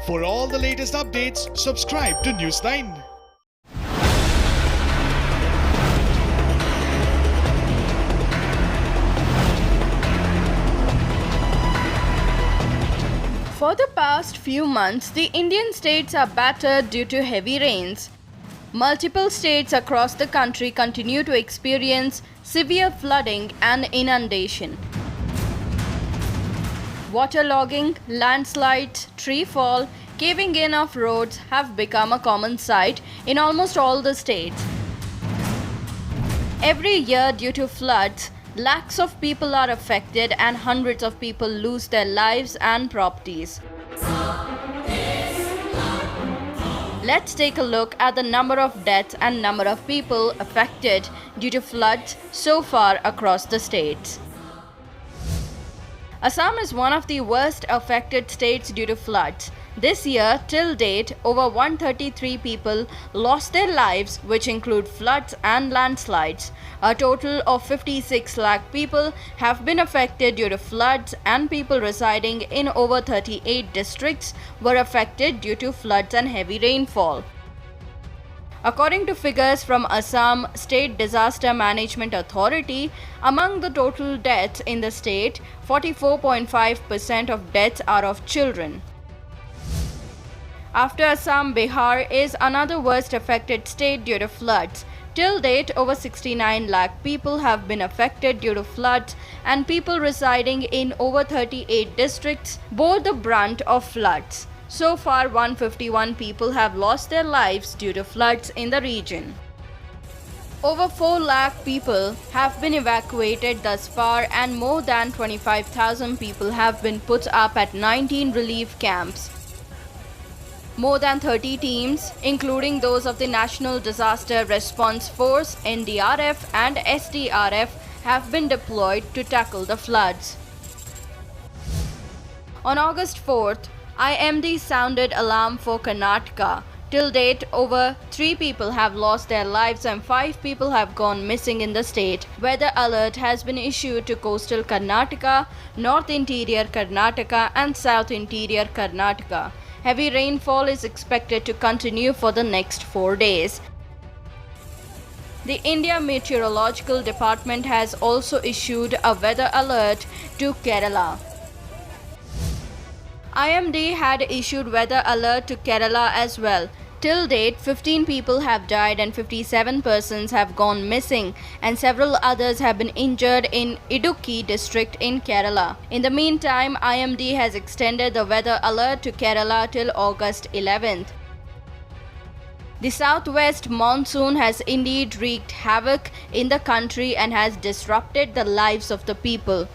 For all the latest updates, subscribe to News9. For the past few months, the Indian states are battered due to heavy rains. Multiple states across the country continue to experience severe flooding and inundation. Waterlogging, landslides, tree fall, caving in of roads have become a common sight in almost all the states. Every year, due to floods, lakhs of people are affected and hundreds of people lose their lives and properties. Let's take a look at the number of deaths and number of people affected due to floods so far across the states. Assam is one of the worst affected states due to floods. This year, till date, over 133 people lost their lives, which include floods and landslides. A total of 56 lakh people have been affected due to floods, and people residing in over 38 districts were affected due to floods and heavy rainfall. According to figures from Assam State Disaster Management Authority, among the total deaths in the state, 44.5% of deaths are of children. After Assam, Bihar is another worst affected state due to floods. Till date, over 69 lakh people have been affected due to floods, and people residing in over 38 districts bore the brunt of floods. So far, 151 people have lost their lives due to floods in the region. Over 4 lakh people have been evacuated thus far, and more than 25,000 people have been put up at 19 relief camps. More than 30 teams, including those of the National Disaster Response Force, NDRF and SDRF, have been deployed to tackle the floods. On August 4th, IMD sounded alarm for Karnataka. Till date, over 3 people have lost their lives and 5 people have gone missing in the state. Weather alert has been issued to coastal Karnataka, north interior Karnataka and south interior Karnataka. Heavy rainfall is expected to continue for the next 4 days. The India Meteorological Department has also issued a weather alert to Kerala. IMD had issued weather alert to Kerala as well. Till date, 15 people have died and 57 persons have gone missing, and several others have been injured in Idukki district in Kerala. In the meantime, IMD has extended the weather alert to Kerala till August 11th. The southwest monsoon has indeed wreaked havoc in the country and has disrupted the lives of the people.